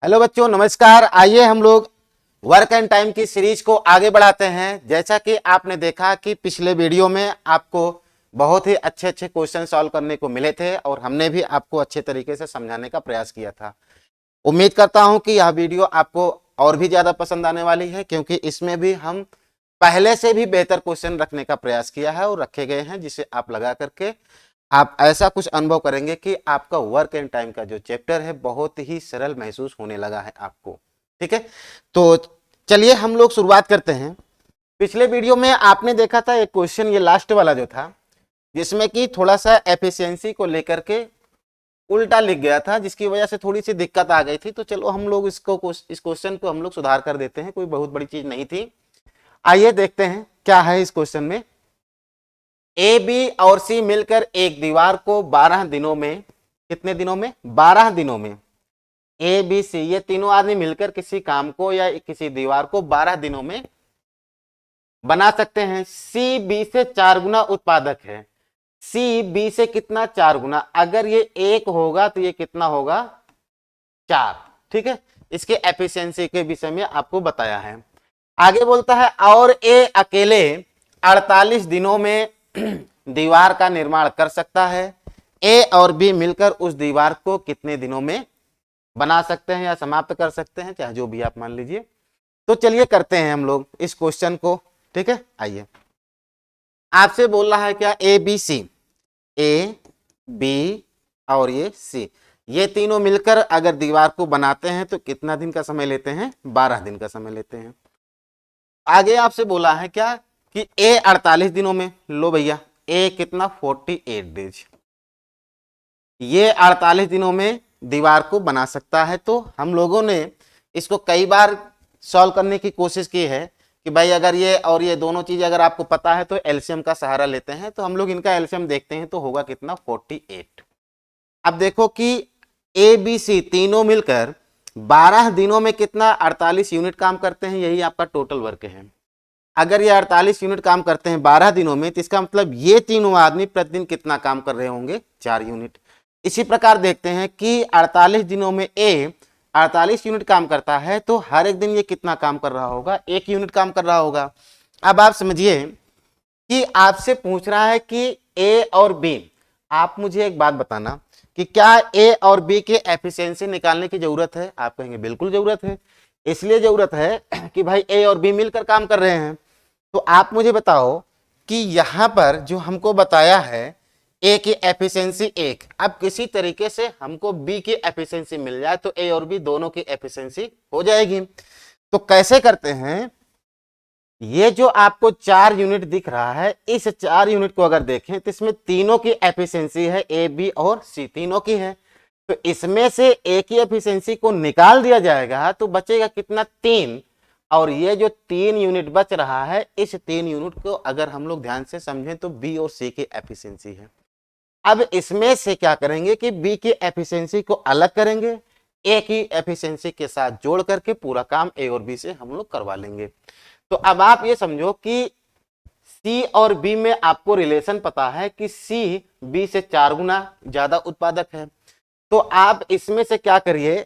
Hello बच्चों, नमस्कार। आइए हम लोग वर्क एंड टाइम की सीरीज को आगे बढ़ाते हैं। जैसा कि आपने देखा कि पिछले वीडियो में आपको बहुत ही अच्छे अच्छे क्वेश्चन सॉल्व करने को मिले थे और हमने भी आपको अच्छे तरीके से समझाने का प्रयास किया था। उम्मीद करता हूं कि यह वीडियो आपको और भी ज्यादा पसंद आने वाली है, क्योंकि इसमें भी हम पहले से भी बेहतर क्वेश्चन रखने का प्रयास किया है और रखे गए हैं, जिसे आप लगा करके आप ऐसा कुछ अनुभव करेंगे कि आपका वर्क एंड टाइम का जो चैप्टर है बहुत ही सरल महसूस होने लगा है आपको। ठीक है, तो चलिए हम लोग शुरुआत करते हैं। पिछले वीडियो में आपने देखा था एक क्वेश्चन, ये लास्ट वाला जो था, जिसमें कि थोड़ा सा एफिशिएंसी को लेकर के उल्टा लिख गया था, जिसकी वजह से थोड़ी सी दिक्कत आ गई थी। तो चलो हम लोग इस क्वेश्चन को हम लोग सुधार कर देते हैं, कोई बहुत बड़ी चीज नहीं थी। आइए देखते हैं क्या है इस क्वेश्चन में। ए बी और सी मिलकर एक दीवार को 12 दिनों में, कितने दिनों में? 12 दिनों में। ए बी सी ये तीनों आदमी मिलकर किसी काम को या किसी दीवार को 12 दिनों में बना सकते हैं। सी बी से 4 गुना उत्पादक है। सी बी से कितना? 4 गुना। अगर ये 1 होगा तो ये कितना होगा? 4। ठीक है, इसके एफिशिएंसी के विषय में आपको बताया है। आगे बोलता है और ए अकेले 48 दिनों में दीवार का निर्माण कर सकता है। ए और बी मिलकर उस दीवार को कितने दिनों में बना सकते हैं या समाप्त कर सकते हैं, चाहे जो भी आप मान लीजिए। तो चलिए करते हैं हम लोग इस क्वेश्चन को। ठीक है, आइए। आपसे बोल रहा है क्या? A B C, A B और ये सी, ये तीनों मिलकर अगर दीवार को बनाते हैं तो कितना दिन का समय लेते हैं? 12 दिन का समय लेते हैं। आगे आपसे बोला है क्या कि ए 48 दिनों में। लो भैया, ए कितना? 48 डेज। ये 48 दिनों में दीवार को बना सकता है। तो हम लोगों ने इसको कई बार सॉल्व करने की कोशिश की है कि भाई अगर ये और ये दोनों चीज अगर आपको पता है तो एलसीएम का सहारा लेते हैं। तो हम लोग इनका एलसीएम देखते हैं तो होगा कितना? 48। अब देखो कि ए बी सी तीनों मिलकर 12 दिनों में कितना? 48 यूनिट काम करते हैं। यही आपका टोटल वर्क है। अगर ये 48 यूनिट काम करते हैं 12 दिनों में, तो इसका मतलब ये तीनों आदमी प्रतिदिन कितना काम कर रहे होंगे? 4 यूनिट। इसी प्रकार देखते हैं कि 48 दिनों में ए 48 यूनिट काम करता है, तो हर एक दिन ये कितना काम कर रहा होगा? 1 यूनिट काम कर रहा होगा। अब आप समझिए कि आपसे पूछ रहा है कि ए और बी, आप मुझे एक बात बताना कि क्या ए और बी के एफिशिएंसी निकालने की जरूरत है? आप कहेंगे बिल्कुल जरूरत है। इसलिए जरूरत है कि भाई ए और बी मिलकर काम कर रहे हैं। तो आप मुझे बताओ कि यहां पर जो हमको बताया है ए की एफिशिएंसी 1, अब किसी तरीके से हमको बी की एफिशिएंसी मिल जाए तो ए और बी दोनों की एफिशिएंसी हो जाएगी। तो कैसे करते हैं? ये जो आपको 4 यूनिट दिख रहा है, इस 4 यूनिट को अगर देखें तो इसमें तीनों की एफिशिएंसी है, ए बी और सी तीनों की है। तो इसमें से ए की एफिशिएंसी को निकाल दिया जाएगा तो बचेगा कितना? 3। और ये जो 3 यूनिट बच रहा है, इस 3 यूनिट को अगर हम लोग ध्यान से समझें तो बी और सी की एफिशिएंसी है। अब इसमें से क्या करेंगे कि बी की एफिशिएंसी को अलग करेंगे, ए की एफिशिएंसी के साथ जोड़ करके पूरा काम ए और बी से हम लोग करवा लेंगे। तो अब आप ये समझो कि सी और बी में आपको रिलेशन पता है कि सी बी से 4 गुना ज्यादा उत्पादक है। तो आप इसमें से क्या करिए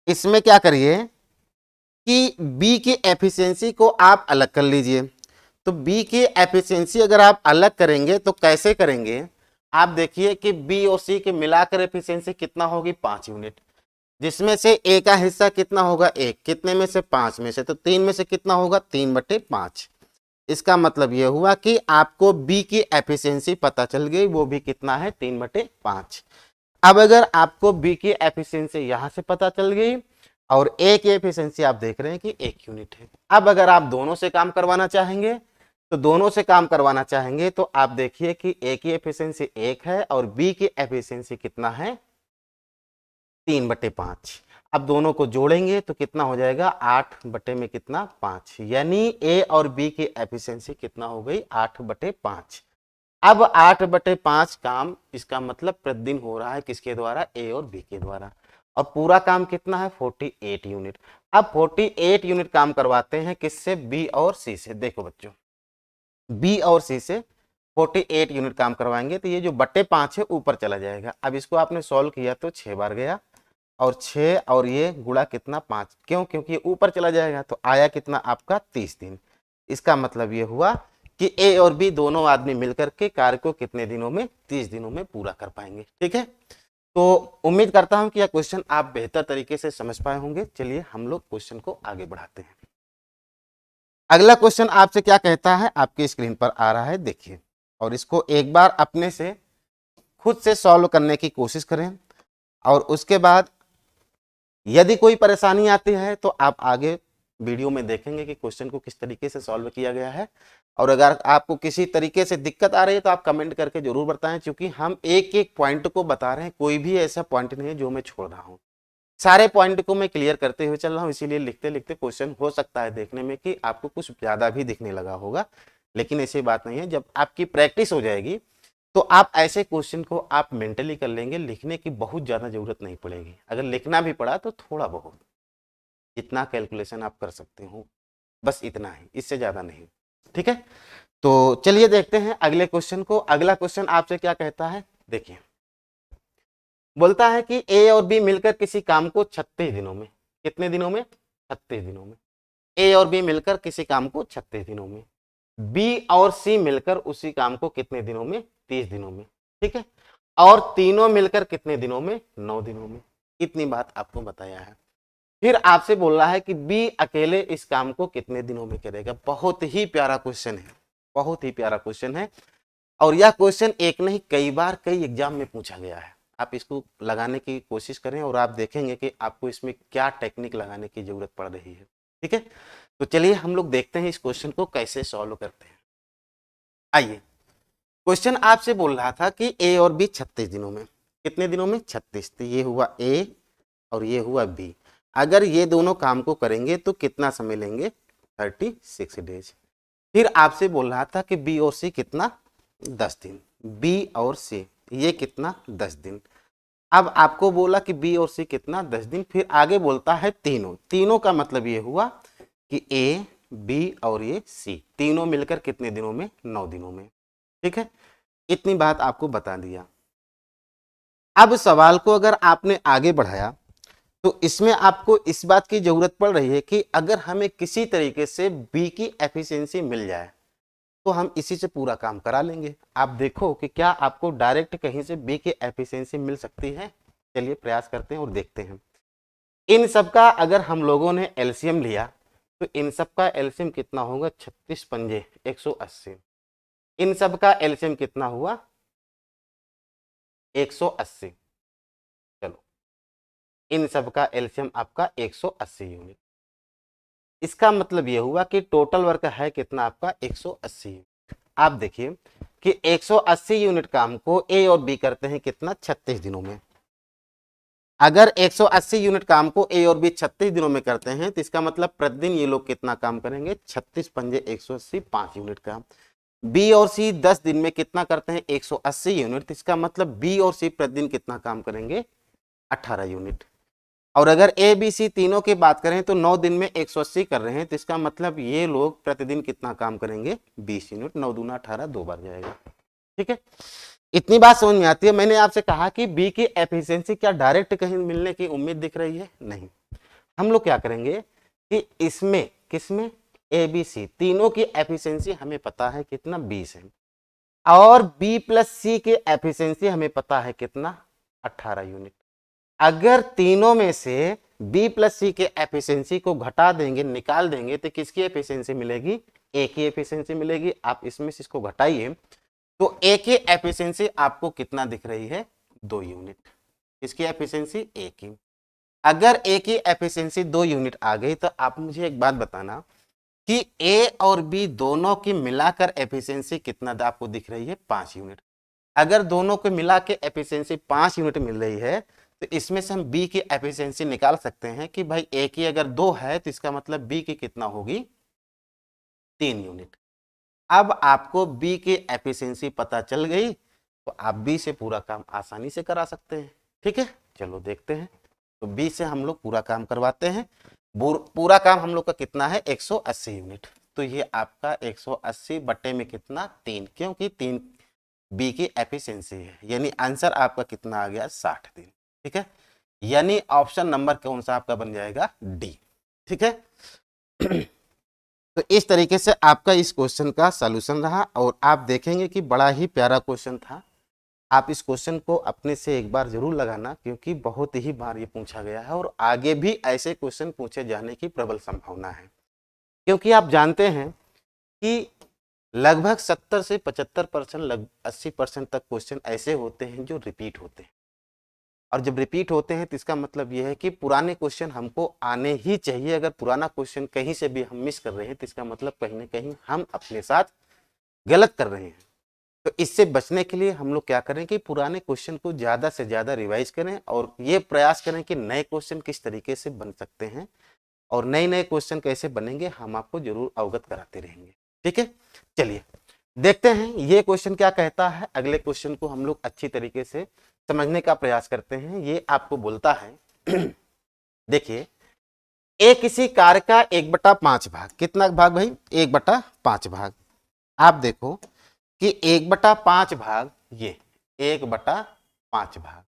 इसमें क्या करिए कि बी की एफिशिएंसी को आप अलग कर लीजिए। तो बी की एफिशिएंसी अगर आप अलग करेंगे तो कैसे करेंगे? आप देखिए कि बी और सी के मिलाकर एफिशिएंसी कितना होगी? 5 यूनिट। जिसमें से ए का हिस्सा कितना होगा? 1। कितने में से? 5 में से। तो 3 में से कितना होगा? 3/5। इसका मतलब यह हुआ कि आपको बी की एफिशिएंसी पता चल गई, वो भी कितना है? 3/5। अब अगर आपको बी की एफिशिएंसी यहां से पता चल गई और ए की एफिशिएंसी आप देख रहे हैं कि 1 यूनिट है। अब अगर आप दोनों से काम करवाना चाहेंगे तो आप देखिए कि ए की एफिशिएंसी 1 है और बी की एफिशिएंसी कितना है? 3/5। अब दोनों को जोड़ेंगे तो कितना हो जाएगा? 8/5, यानी ए और बी की एफिशिएंसी कितना हो गई? 8/5। अब 8/5 काम, इसका मतलब प्रतिदिन हो रहा है किसके द्वारा? ए और बी के द्वारा। और पूरा काम कितना है? 48 यूनिट। अब 48 यूनिट काम करवाते हैं किससे? बी और सी से। देखो बच्चों, बी और सी से 48 यूनिट काम करवाएंगे तो ये जो 5 है ऊपर चला जाएगा। अब इसको आपने सॉल्व किया तो 6 बार गया, और 6 और ये गुणा कितना 5, क्यों? क्योंकि ये ऊपर चला जाएगा तो आया कितना आपका 30 दिन। इसका मतलब ये हुआ कि ए और बी दोनों आदमी मिलकर के कार्य को कितने दिनों में, 30 दिनों में पूरा कर पाएंगे। ठीक है, तो उम्मीद करता हूं कि यह क्वेश्चन आप बेहतर तरीके से समझ पाए होंगे। चलिए हम लोग क्वेश्चन को आगे बढ़ाते हैं। अगला क्वेश्चन आपसे क्या कहता है, आपकी स्क्रीन पर आ रहा है, देखिए, और इसको एक बार अपने से खुद से सॉल्व करने की कोशिश करें, और उसके बाद यदि कोई परेशानी आती है तो आप आगे वीडियो में देखेंगे कि क्वेश्चन को किस तरीके से सॉल्व किया गया है। और अगर आपको किसी तरीके से दिक्कत आ रही है तो आप कमेंट करके जरूर बताएं, क्योंकि हम एक एक पॉइंट को बता रहे हैं, कोई भी ऐसा पॉइंट नहीं है जो मैं छोड़ रहा हूं। सारे पॉइंट को मैं क्लियर करते हुए चल रहा हूं, इसीलिए लिखते लिखते क्वेश्चन हो सकता है देखने में कि आपको कुछ ज्यादा भी दिखने लगा होगा, लेकिन ऐसी बात नहीं है। जब आपकी प्रैक्टिस हो जाएगी तो आप ऐसे क्वेश्चन को आप मेंटली कर लेंगे, लिखने की बहुत ज्यादा जरूरत नहीं पड़ेगी। अगर लिखना भी पड़ा तो थोड़ा बहुत जितना कैलकुलेशन आप कर सकते हो, बस इतना ही, इससे ज्यादा नहीं। ठीक है, तो चलिए देखते हैं अगले क्वेश्चन को। अगला क्वेश्चन आपसे क्या कहता है, देखिए, बोलता है कि ए और बी मिलकर किसी काम को 36 दिनों में, कितने दिनों में, 36 दिनों में। ए और बी मिलकर किसी काम को 36 दिनों में, बी और सी मिलकर उसी काम को कितने दिनों में, 30 दिनों में। ठीक है, और तीनों मिलकर कितने दिनों में, 9 दिनों में। इतनी बात आपको बताया है। फिर आपसे बोल रहा है कि बी अकेले इस काम को कितने दिनों में करेगा। बहुत ही प्यारा क्वेश्चन है, बहुत ही प्यारा क्वेश्चन है, और यह क्वेश्चन एक नहीं कई बार कई एग्जाम में पूछा गया है। आप इसको लगाने की कोशिश करें और आप देखेंगे कि आपको इसमें क्या टेक्निक लगाने की जरूरत पड़ रही है। ठीक है, तो चलिए हम लोग देखते हैं इस क्वेश्चन को कैसे सॉल्व करते हैं। आइए, क्वेश्चन आपसे बोल रहा था कि ए और बी 36 दिनों में, कितने दिनों में, 36। तो ये हुआ ए और ये हुआ बी। अगर ये दोनों काम को करेंगे तो कितना समय लेंगे, 36 डेज। फिर आपसे बोल रहा था कि बी और सी कितना, 10 दिन। बी और सी ये कितना, 10 दिन। अब आपको बोला कि बी और सी कितना, 10 दिन। फिर आगे बोलता है तीनों, तीनों का मतलब ये हुआ कि ए बी और ये सी तीनों मिलकर कितने दिनों में, 9 दिनों में। ठीक है, इतनी बात आपको बता दिया। अब सवाल को अगर आपने आगे बढ़ाया तो इसमें आपको इस बात की जरूरत पड़ रही है कि अगर हमें किसी तरीके से बी की एफिशिएंसी मिल जाए तो हम इसी से पूरा काम करा लेंगे। आप देखो कि क्या आपको डायरेक्ट कहीं से बी की एफिशिएंसी मिल सकती है। चलिए प्रयास करते हैं और देखते हैं। इन सब का अगर हम लोगों ने एलसीएम लिया तो इन सब का एलसीएम कितना होगा, 36 पंजे 180। इन सब का एलसीएम कितना हुआ, 180। चलो, इन सब का एलसीएम आपका 180 यूनिट। इसका मतलब यह हुआ कि टोटल वर्क है कितना आपका, 180 यूनिट। आप देखिए कि 180 यूनिट काम को ए और बी करते हैं कितना, 36 दिनों में। अगर 180 यूनिट काम को ए और बी 36 दिनों में करते हैं तो इसका मतलब प्रतिदिन ये लोग कितना काम करेंगे, 36 पंजे 180, 5 यूनिट का। बी और सी 10 दिन में कितना करते हैं, 180 यूनिट। तो इसका मतलब बी और सी प्रतिदिन कितना काम करेंगे, 18 यूनिट। और अगर ए बी सी तीनों की बात करें तो 9 दिन में 180 कर रहे हैं, तो इसका मतलब ये लोग प्रतिदिन कितना काम करेंगे, 20 यूनिट। 9 दूना 18, 2 बार जाएगा। ठीक है, इतनी बात समझ में आती है। मैंने आपसे कहा कि बी की एफिशिएंसी क्या डायरेक्ट कहीं मिलने की उम्मीद दिख रही है, नहीं। हम लोग क्या करेंगे कि इसमें किसमें, ए बी सी तीनों की एफिशिएंसी हमें पता है कितना, 20 है, और बी प्लस सी की एफिशिएंसी हमें पता है कितना, 18 यूनिट। अगर तीनों में से बी प्लस सी के एफिशिएंसी को घटा देंगे, निकाल देंगे, तो किसकी एफिशिएंसी मिलेगी, ए की एफिशिएंसी मिलेगी। आप इसमें से इसको घटाइए तो ए की एफिशिएंसी आपको कितना दिख रही है, 2 यूनिट। इसकी एफिशिएंसी ए की। अगर ए की एफिशिएंसी 2 यूनिट आ गई तो आप मुझे एक बात बताना कि ए और बी दोनों की मिलाकर एफिशिएंसी कितना आपको दिख रही है, 5 यूनिट। अगर दोनों को मिला के एफिशिएंसी 5 यूनिट मिल रही है तो इसमें से हम बी की एफिशिएंसी निकाल सकते हैं कि भाई ए की अगर 2 है तो इसका मतलब बी की कितना होगी, 3 यूनिट। अब आपको बी की एफिशिएंसी पता चल गई तो आप बी से पूरा काम आसानी से करा सकते हैं। ठीक है, चलो देखते हैं। तो बी से हम लोग पूरा काम करवाते हैं। पूरा काम हम लोग का कितना है, 180 यूनिट। तो ये आपका 180 बट्टे में कितना, 3, क्योंकि 3 बी की एफिशिएंसी है, यानी आंसर आपका कितना आ गया, 60 दिन। ठीक है, यानी ऑप्शन नंबर कौन सा आपका बन जाएगा, डी। ठीक है। तो इस तरीके से आपका इस क्वेश्चन का सॉल्यूशन रहा और आप देखेंगे कि बड़ा ही प्यारा क्वेश्चन था। आप इस क्वेश्चन को अपने से एक बार जरूर लगाना, क्योंकि बहुत ही बार ये पूछा गया है और आगे भी ऐसे क्वेश्चन पूछे जाने की प्रबल संभावना है। क्योंकि आप जानते हैं कि लगभग 70 से 75%, 80% तक क्वेश्चन ऐसे होते हैं जो रिपीट होते हैं। और जब रिपीट होते हैं तो इसका मतलब यह है कि पुराने क्वेश्चन हमको आने ही चाहिए। अगर पुराना क्वेश्चन कहीं से भी हम मिस कर रहे हैं तो इसका मतलब कहीं ना कहीं हम अपने साथ गलत कर रहे हैं। तो इससे बचने के लिए हम लोग क्या करें कि पुराने क्वेश्चन को ज़्यादा से ज़्यादा रिवाइज करें और ये प्रयास करें कि नए क्वेश्चन किस तरीके से बन सकते हैं और नए नए क्वेश्चन कैसे बनेंगे हम आपको जरूर अवगत कराते रहेंगे। ठीक है, चलिए देखते हैं ये क्वेश्चन क्या कहता है। अगले क्वेश्चन को हम लोग अच्छी तरीके से समझने का प्रयास करते हैं। ये आपको बोलता है देखिए, ए किसी कार्य का 1/5 भाग, कितना भाग भाई, 1/5 भाग। आप देखो कि 1/5 भाग, ये 1/5 भाग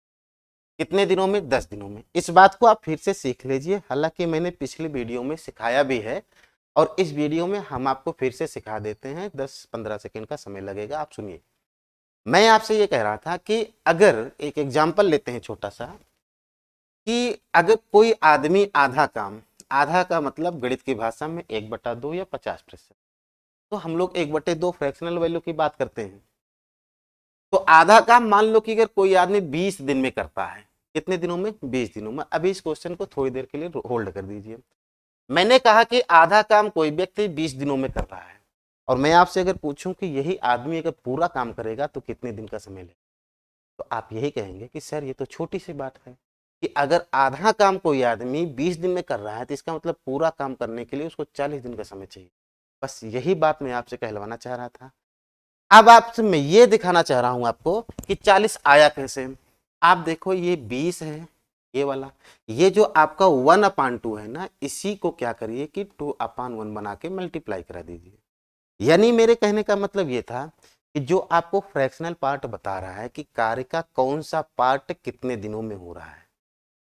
कितने दिनों में, 10 दिनों में। इस बात को आप फिर से सीख लीजिए, हालांकि मैंने पिछली वीडियो में सिखाया भी है और इस वीडियो में हम आपको फिर से सिखा देते हैं। 10-15 सेकंड का समय लगेगा, आप सुनिए। मैं आपसे ये कह रहा था कि अगर एक एग्जाम्पल लेते हैं छोटा सा, कि अगर कोई आदमी आधा काम, आधा का मतलब गणित की भाषा में 1/2 या 50%, तो हम लोग 1/2 फ्रैक्शनल वैल्यू की बात करते हैं। तो आधा काम मान लो कि अगर कोई आदमी 20 दिन में करता है, कितने दिनों में, 20 दिनों में। अभी इस क्वेश्चन को थोड़ी देर के लिए होल्ड कर दीजिए। मैंने कहा कि आधा काम कोई व्यक्ति 20 दिनों में कर रहा है और मैं आपसे अगर पूछूं कि यही आदमी अगर पूरा काम करेगा तो कितने दिन का समय लेगा, तो आप यही कहेंगे कि सर ये तो छोटी सी बात है कि अगर आधा काम कोई आदमी 20 दिन में कर रहा है तो इसका मतलब पूरा काम करने के लिए उसको 40 दिन का समय चाहिए। बस यही बात मैं आपसे कहलवाना चाह रहा था। अब आपसे मैं ये दिखाना चाह रहा हूं आपको कि 40 आया कैसे। आप देखो ये 20 है, ये वाला, ये जो आपका 1/2 है ना, इसी को क्या करिए कि 2/1 बना के मल्टीप्लाई करा दीजिए। यानी मेरे कहने का मतलब ये था कि जो आपको फ्रैक्शनल पार्ट बता रहा है कि कार्य का कौन सा पार्ट कितने दिनों में हो रहा है,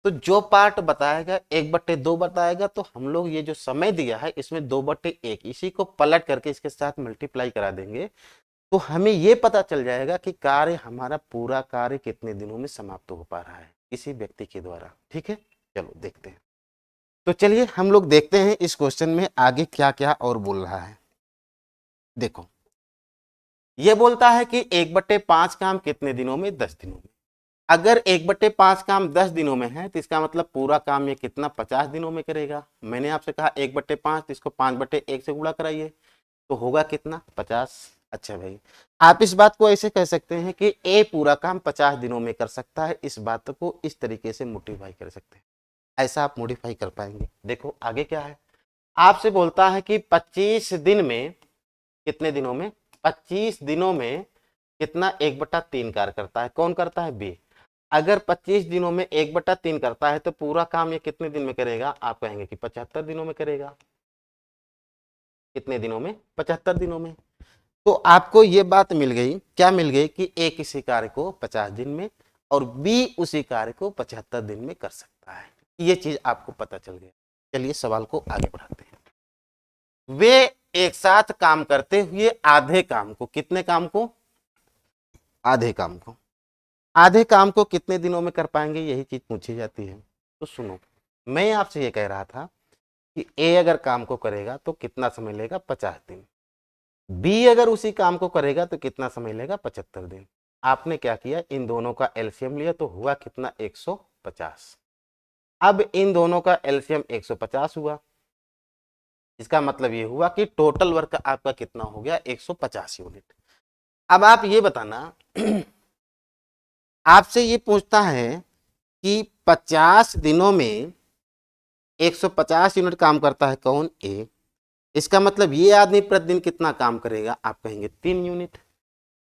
तो जो पार्ट बताएगा 1/2 बताएगा, तो हम लोग ये जो समय दिया है इसमें 2/1 इसी को पलट करके इसके साथ मल्टीप्लाई करा देंगे, तो हमें ये पता चल जाएगा कि कार्य हमारा पूरा कार्य कितने दिनों में समाप्त हो पा रहा है किसी व्यक्ति के द्वारा। ठीक है, चलो देखते हैं। तो चलिए हम लोग देखते हैं इस क्वेश्चन में आगे क्या क्या और बोल रहा है। देखो ये बोलता है कि 1/5 काम कितने दिनों में, 10 दिनों में। अगर 1/5 काम 10 दिनों में है तो इसका मतलब पूरा काम ये कितना, 50 दिनों में करेगा। मैंने आपसे कहा 1/5, तो इसको 5/1 से गुणा कराइए तो होगा कितना, 50। अच्छा भाई, आप इस बात को ऐसे कह सकते हैं कि ए पूरा काम 50 दिनों में कर सकता है। इस बात को इस तरीके से मोडिफाई कर सकते हैं, ऐसा आप मोडिफाई कर पाएंगे। देखो आगे क्या है, आपसे बोलता है कि 25 दिन में, कितने दिनों में, 25 दिनों में कितना, 1/3 कार्य करता है। कौन करता है, बी। अगर 25 दिनों में 1/3 करता है तो पूरा काम ये कितने दिन में करेगा, आप कहेंगे कि 75 दिनों में करेगा। कितने दिनों में, 75 दिनों में। तो आपको ये बात मिल गई, क्या मिल गई कि ए किसी कार्य को 50 दिन में और बी उसी कार्य को 75 दिन में कर सकता है। ये चीज आपको पता चल गया। चलिए सवाल को आगे बढ़ाते हैं। वे एक साथ काम करते हुए आधे काम को, कितने काम को, आधे काम को, आधे काम को कितने दिनों में कर पाएंगे, यही चीज पूछी जाती है। तो सुनो, मैं आपसे ये कह रहा था कि ए अगर काम को करेगा तो कितना समय लेगा, 50 दिन। बी अगर उसी काम को करेगा तो कितना समय लेगा, 75 दिन। आपने क्या किया, इन दोनों का एलसीएम लिया तो हुआ कितना, 150। अब इन दोनों का एलसीएम 150 हुआ, इसका मतलब ये हुआ कि टोटल वर्क आपका कितना हो गया, 150 यूनिट। अब आप ये बताना आपसे ये पूछता है कि 50 दिनों में 150 यूनिट काम करता है कौन, ए। इसका मतलब ये आदमी प्रतिदिन कितना काम करेगा, आप कहेंगे 3 यूनिट।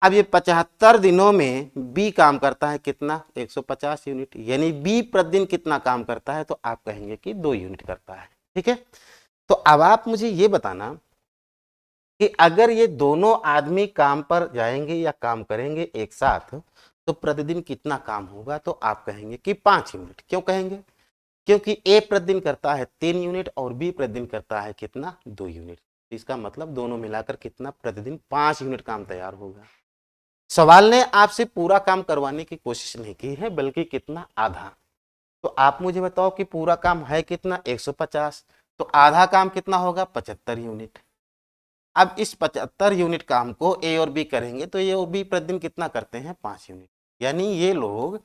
अब ये 75 दिनों में बी काम करता है कितना, 150 यूनिट, यानी बी प्रतिदिन कितना काम करता है, तो आप कहेंगे कि 2 यूनिट करता है। ठीक है, तो अब आप मुझे ये बताना कि अगर ये दोनों आदमी काम पर जाएंगे या काम करेंगे एक साथ, तो प्रतिदिन कितना काम होगा, तो आप कहेंगे कि 5 यूनिट। क्यों कहेंगे? क्योंकि ए प्रतिदिन करता है 3 यूनिट और बी प्रतिदिन करता है कितना, 2 यूनिट। इसका मतलब दोनों मिलाकर कितना, प्रतिदिन 5 यूनिट काम तैयार होगा। सवाल ने आपसे पूरा काम करवाने की कोशिश नहीं की है, बल्कि कितना, आधा। तो आप मुझे बताओ कि पूरा काम है कितना, 150, तो आधा काम कितना होगा, 75 यूनिट। अब इस 75 यूनिट काम को ए और बी करेंगे, तो ए और बी प्रतिदिन कितना करते हैं, 5 यूनिट। यानी ये लोग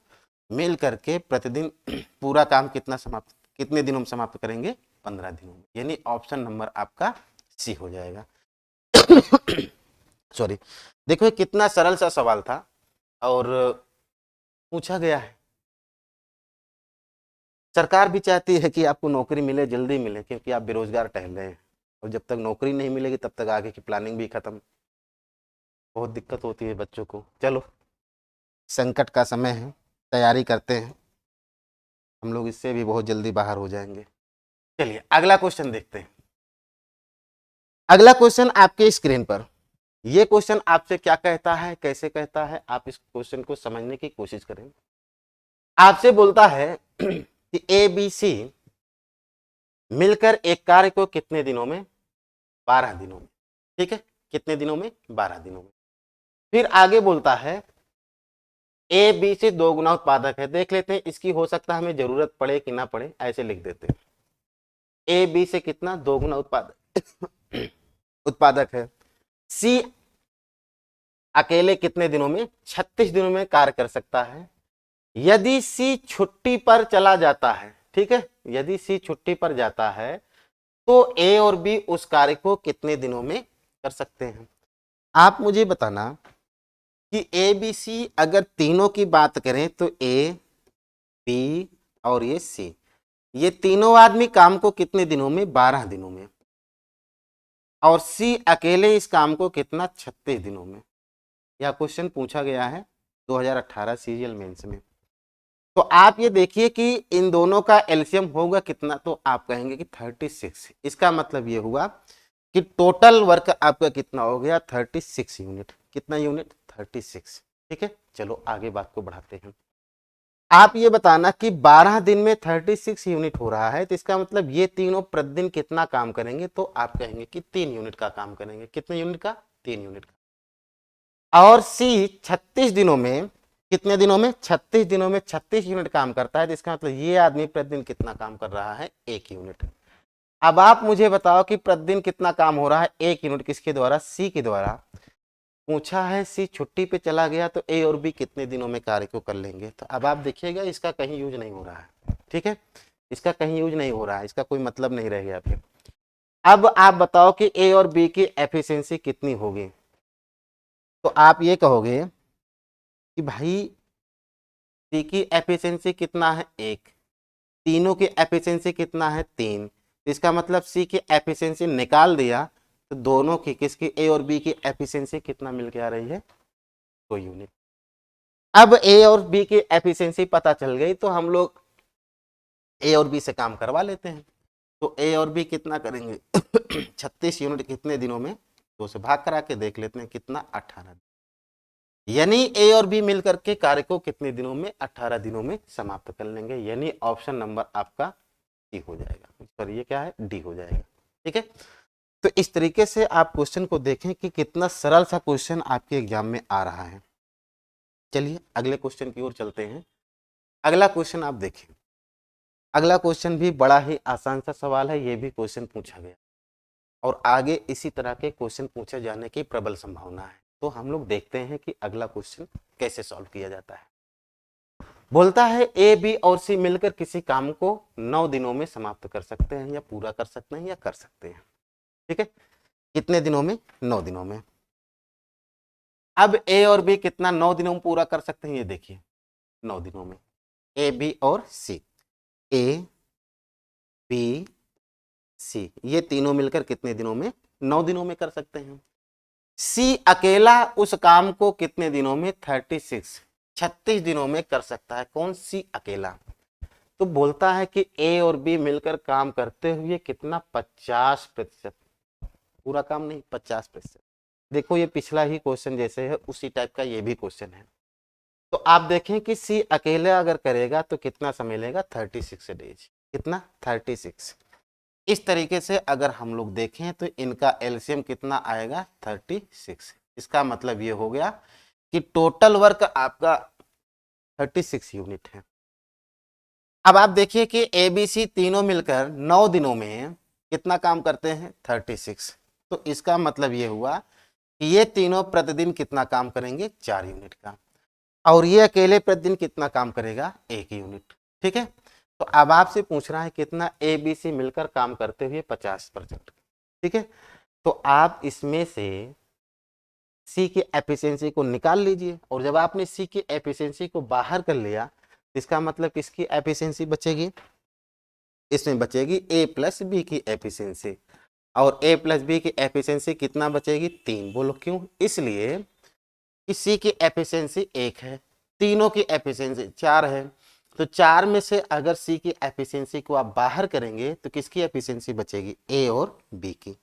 मिल करके प्रतिदिन पूरा काम कितने दिनों में समाप्त करेंगे, 15 दिनों में। यानी ऑप्शन नंबर आपका सी हो जाएगा। सॉरी। देखो ये कितना सरल सा सवाल था और पूछा गया है। सरकार भी चाहती है कि आपको नौकरी मिले, जल्दी मिले, क्योंकि आप बेरोजगार टहल रहे हैं, और जब तक नौकरी नहीं मिलेगी तब तक आगे की प्लानिंग भी खत्म। बहुत दिक्कत होती है बच्चों को। चलो, संकट का समय है, तैयारी करते हैं हम लोग, इससे भी बहुत जल्दी बाहर हो जाएंगे। चलिए अगला क्वेश्चन देखते हैं। अगला क्वेश्चन आपके स्क्रीन पर। ये क्वेश्चन आपसे क्या कहता है, कैसे कहता है, आप इस क्वेश्चन को समझने की कोशिश करें। आपसे बोलता है कि ए बी सी मिलकर एक कार्य को कितने दिनों में, 12 दिनों में। ठीक है, कितने दिनों में, 12 दिनों में। फिर आगे बोलता है ए बी सी दो गुना उत्पादक है। देख लेते हैं, इसकी हो सकता है हमें जरूरत पड़े कि ना पड़े, ऐसे लिख देते हैं। ए बी से कितना, दो गुना उत्पादक उत्पादक है। सी अकेले कितने दिनों में, 36 दिनों में कार्य कर सकता है। यदि सी छुट्टी पर चला जाता है, ठीक है, यदि सी छुट्टी पर जाता है, तो ए और बी उस कार्य को कितने दिनों में कर सकते हैं। आप मुझे बताना कि ए बी सी अगर तीनों की बात करें तो ए बी और ये सी, ये तीनों आदमी काम को कितने दिनों में, 12 दिनों में। और सी अकेले इस काम को कितना, 36 दिनों में। यह क्वेश्चन पूछा गया है 2018 सीरियल मेंस में। तो आप ये देखिए कि इन दोनों का एलसीएम होगा कितना, तो आप कहेंगे कि 36। इसका मतलब ये हुआ कि टोटल वर्क आपका कितना हो गया, 36 यूनिट। कितना यूनिट, 36। ठीक है, चलो आगे बात को बढ़ाते हैं। आप ये बताना कि 12 दिन में 36 यूनिट हो रहा है, तो इसका मतलब ये तीनों प्रतिदिन कितना काम करेंगे, तो आप कहेंगे कि 3 यूनिट का काम करेंगे। कितने यूनिट का, 3 यूनिट का। और सी 36 दिनों में, कितने दिनों में, 36 दिनों में 36 यूनिट काम करता है, तो इसका मतलब ये आदमी प्रतिदिन कितना काम कर रहा है, 1 यूनिट। अब आप मुझे बताओ कि प्रतिदिन कितना काम हो रहा है, 1 यूनिट, किसके द्वारा, सी के द्वारा। पूछा है सी छुट्टी पे चला गया, तो ए और बी कितने दिनों में कार्य को कर लेंगे। तो अब आप देखिएगा इसका कहीं यूज नहीं हो रहा है। ठीक है, इसका कहीं यूज नहीं हो रहा है, इसका कोई मतलब नहीं रह गया फिर। अब आप बताओ कि ए और बी की एफिशिएंसी कितनी होगी। तो आप ये कहोगे कि भाई सी की एफिशिएंसी कितना है, 1, तीनों की एफिशिएंसी कितना है, 3। इसका मतलब सी की एफिशिएंसी निकाल दिया, तो दोनों की, किसकी, ए और बी की एफिशिएंसी कितना मिल के आ रही है, 2 यूनिट। अब ए और बी की एफिशिएंसी पता चल गई, तो हम लोग ए और बी से काम करवा लेते हैं। तो ए और बी कितना करेंगे 36 यूनिट कितने दिनों में, 2 से भाग करा के देख लेते हैं कितना, 18। यानी ए और बी मिलकर के कार्य को कितने दिनों में, 18 दिनों में समाप्त कर लेंगे। यानी ऑप्शन नंबर आपका डी हो जाएगा, सॉरी ये क्या है, डी हो जाएगा। ठीक है, तो इस तरीके से आप क्वेश्चन को देखें कि कितना सरल सा क्वेश्चन आपके एग्जाम में आ रहा है। चलिए अगले क्वेश्चन की ओर चलते हैं। अगला क्वेश्चन आप देखें। अगला क्वेश्चन भी बड़ा ही आसान सा सवाल है, ये भी क्वेश्चन पूछा गया और आगे इसी तरह के क्वेश्चन पूछे जाने की प्रबल संभावना है। तो हम लोग देखते हैं कि अगला क्वेश्चन कैसे सॉल्व किया जाता है। बोलता है ए बी और सी मिलकर किसी काम को 9 दिनों में समाप्त कर सकते हैं, या पूरा कर सकते हैं, या कर सकते हैं। ठीक है, कितने दिनों में, 9 दिनों में। अब ए और बी कितना 9 दिनों में पूरा कर सकते हैं, ये देखिए 9 दिनों में। ए बी और सी, ए बी सी, ये तीनों मिलकर कितने दिनों में, 9 दिनों में कर सकते हैं। सी अकेला उस काम को कितने दिनों में, 36 दिनों में कर सकता है। कौन, सी अकेला। तो बोलता है कि ए और बी मिलकर काम करते हुए कितना, 50%। पूरा काम नहीं, 50%। देखो ये पिछला ही क्वेश्चन जैसे है उसी टाइप का ये भी क्वेश्चन है। तो आप देखें कि सी अकेला अगर करेगा तो कितना समय लेगा, 36 डेज। कितना, 36। इस तरीके से अगर हम लोग देखें तो इनका एलसीएम कितना आएगा, 36। इसका मतलब ये हो गया कि टोटल वर्क आपका 36 यूनिट है। अब आप देखिए कि एबीसी तीनों मिलकर 9 दिनों में कितना काम करते हैं, 36। तो इसका मतलब ये हुआ कि ये तीनों प्रतिदिन कितना काम करेंगे, 4 यूनिट का, और ये अकेले प्रतिदिन कितना काम करेगा, 1 यूनिट। ठीक है, तो अब आपसे पूछ रहा है कितना, ए बी सी मिलकर काम करते हुए 50%। ठीक है, तो आप इसमें से सी की एफिशिएंसी को निकाल लीजिए, और जब आपने सी की एफिशिएंसी को बाहर कर लिया, इसका मतलब किसकी एफिशिएंसी बचेगी, इसमें बचेगी ए प्लस बी की एफिशिएंसी। और ए प्लस बी की एफिशिएंसी कितना बचेगी, 3। बोलो क्यों, इसलिए कि सी की एफिशिएंसी 1 है, तीनों की एफिशिएंसी 4 है। तो 4 में से अगर सी की एफिशिएंसी को आप बाहर करेंगे तो किसकी एफिशिएंसी बचेगी, ए और बी की।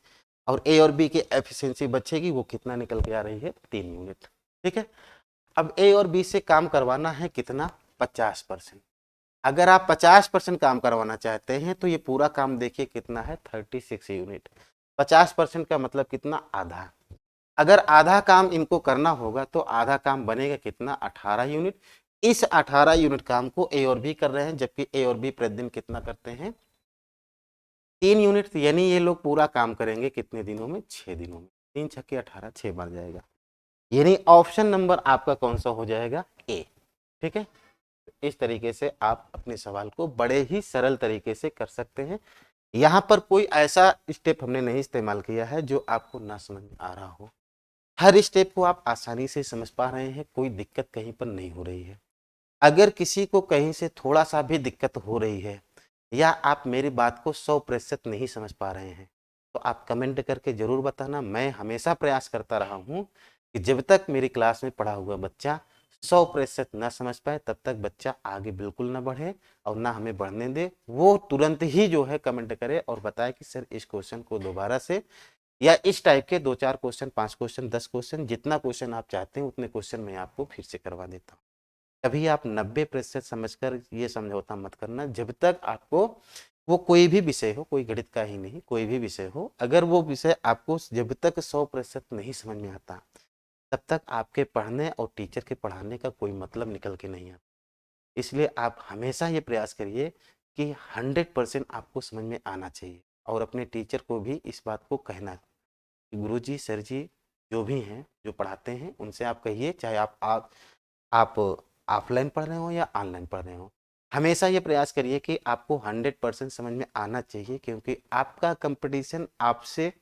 और ए और बी की एफिशिएंसी बचेगी, वो कितना निकल के आ रही है, 3 यूनिट। ठीक है, अब ए और बी से काम करवाना है कितना, 50%। अगर आप 50% काम करवाना चाहते हैं तो ये पूरा काम देखिए कितना है, 36 यूनिट। 50% का मतलब कितना, आधा। अगर आधा काम इनको करना होगा तो आधा काम बनेगा कितना, 18 यूनिट। इस 18 यूनिट काम को ए और बी कर रहे हैं, जबकि ए और बी प्रतिदिन कितना करते हैं, 3 यूनिट। यानी ये लोग पूरा काम करेंगे कितने दिनों में, 6 दिनों में। 3 छक्के 18, 6 बार जाएगा। यानी ऑप्शन नंबर आपका कौन सा हो जाएगा, ए। ठीक है, इस तरीके से आप अपने सवाल को बड़े ही सरल तरीके से कर सकते हैं। यहाँ पर कोई ऐसा स्टेप हमने नहीं इस्तेमाल किया है जो आपको ना समझ में आ रहा हो। हर स्टेप को आप आसानी से समझ पा रहे हैं, कोई दिक्कत कहीं पर नहीं हो रही है। अगर किसी को कहीं से थोड़ा सा भी दिक्कत हो रही है, या आप मेरी बात को 100% नहीं समझ पा रहे हैं, तो आप कमेंट करके जरूर बताना। मैं हमेशा प्रयास करता रहा हूँ कि जब तक मेरी क्लास में पढ़ा हुआ बच्चा 100% ना समझ पाए, तब तक बच्चा आगे बिल्कुल ना बढ़े और ना हमें बढ़ने दे। वो तुरंत ही जो है कमेंट करे और बताए कि सर इस क्वेश्चन को दोबारा से, या इस टाइप के 2-4 क्वेश्चन, 5 क्वेश्चन, 10 क्वेश्चन, जितना क्वेश्चन आप चाहते हैं उतने क्वेश्चन मैं आपको फिर से करवा देता हूँ। कभी आप 90% समझकर ये समझौता मत करना। जब तक आपको वो कोई भी विषय हो, कोई गणित का ही नहीं, कोई भी विषय हो, अगर वो विषय आपको जब तक 100% नहीं समझ में आता, तब तक आपके पढ़ने और टीचर के पढ़ाने का कोई मतलब निकल के नहीं आता। इसलिए आप हमेशा ये प्रयास करिए कि 100% आपको समझ में आना चाहिए, और अपने टीचर को भी इस बात को कहना कि गुरुजी, सर जी जो भी हैं, जो पढ़ाते हैं, उनसे आप कहिए, चाहे आप ऑफलाइन पढ़ रहे हो या ऑनलाइन पढ़ रहे हो, हमेशा ये प्रयास करिए कि आपको 100% समझ में आना चाहिए। क्योंकि आपका कंपटीशन आपसे,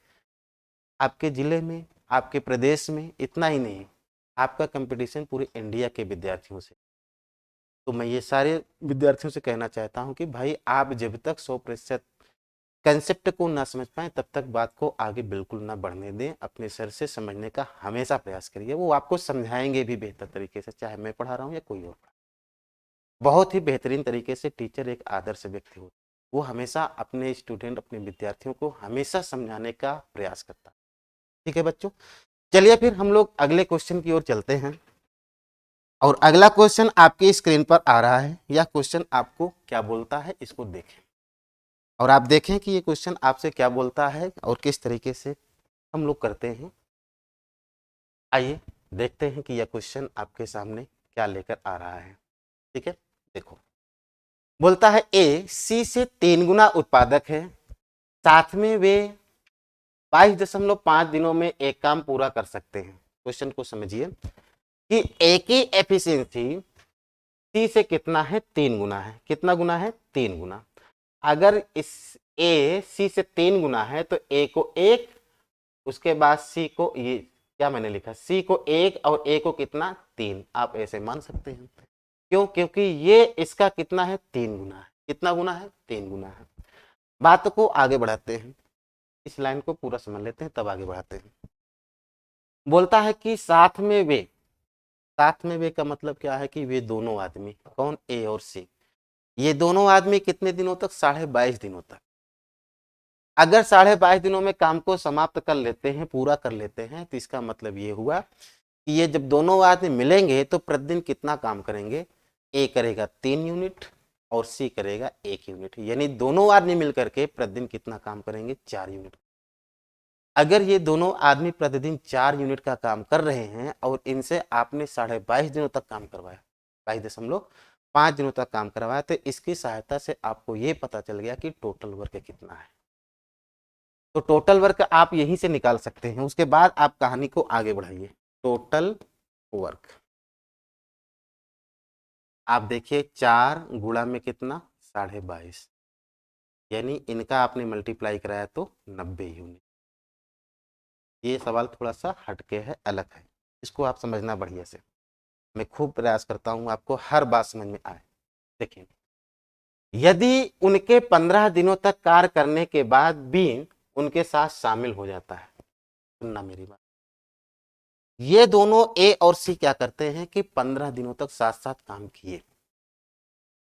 आपके ज़िले में, आपके प्रदेश में इतना ही नहीं, आपका कंपटीशन पूरे इंडिया के विद्यार्थियों से। तो मैं ये सारे विद्यार्थियों से कहना चाहता हूँ कि भाई आप जब तक 100% कंसेप्ट को ना समझ पाए, तब तक बात को आगे बिल्कुल ना बढ़ने दें। अपने सर से समझने का हमेशा प्रयास करिए, वो आपको समझाएंगे भी बेहतर तरीके से, चाहे मैं पढ़ा रहा हूँ या कोई और। बहुत ही बेहतरीन तरीके से टीचर एक आदर्श व्यक्ति होता है, वो हमेशा अपने स्टूडेंट, अपने विद्यार्थियों को हमेशा समझाने का प्रयास करता है। ठीक है बच्चों, चलिए फिर हम लोग अगले क्वेश्चन की ओर चलते हैं। और अगला क्वेश्चन आपकी स्क्रीन पर आ रहा है। यह क्वेश्चन आपको क्या बोलता है, इसको देखें और आप देखें कि ये क्वेश्चन आपसे क्या बोलता है और किस तरीके से हम लोग करते हैं। आइए देखते हैं कि यह क्वेश्चन आपके सामने क्या लेकर आ रहा है। ठीक है, देखो, बोलता है ए सी से 3 गुना उत्पादक है, साथ में वे 22.5 दिनों में एक काम पूरा कर सकते हैं। क्वेश्चन को समझिए कि ए की एफिशिएंसी सी से कितना है, 3 गुना है। कितना गुना है, 3 गुना। अगर इस ए सी से 3 गुना है तो ए को 1, उसके बाद सी को, ये क्या मैंने लिखा, सी को 1 और ए को कितना, 3। आप ऐसे मान सकते हैं। क्यों, क्योंकि ये इसका कितना है, 3 गुना है। कितना गुना है, 3 गुना है। बात को आगे बढ़ाते हैं, इस लाइन को पूरा समझ लेते हैं तब आगे बढ़ाते हैं। बोलता है कि साथ में वे, साथ में वे का मतलब क्या है कि वे दोनों आदमी, कौन, ए और सी, ये दोनों आदमी कितने दिनों तक, 22.5 दिनों तक। अगर 22.5 दिनों में काम को समाप्त कर लेते हैं, पूरा कर लेते हैं, तो इसका मतलब ये हुआ कि ये जब दोनों आदमी मिलेंगे तो प्रतिदिन कितना काम करेंगे। ए करेगा 3 यूनिट और सी करेगा 1 यूनिट, यानी दोनों आदमी मिलकर के प्रतिदिन कितना काम करेंगे, 4 यूनिट। अगर ये दोनों आदमी प्रतिदिन 4 यूनिट का काम कर रहे हैं और इनसे आपने 22.5 दिनों तक काम करवाया, 22.5 दिनों तक काम करवाया, तो इसकी सहायता से आपको ये पता चल गया कि टोटल वर्क कितना है। तो टोटल वर्क आप यहीं से निकाल सकते हैं। उसके बाद आप कहानी को आगे बढ़ाइए। टोटल वर्क आप देखिए 4 गुणा में कितना, 22.5, यानी इनका आपने मल्टीप्लाई कराया तो 90 यूनिट। ये सवाल थोड़ा सा हटके है, अलग है, इसको आप समझना बढ़िया से। मैं खूब प्रयास करता हूं आपको हर बात समझ में आए। देखिए, यदि उनके 15 दिनों तक कार्य करने के बाद भी उनके साथ शामिल हो जाता है, सुनना मेरी बात, ये दोनों ए और सी क्या करते हैं कि 15 दिनों तक साथ साथ काम किए,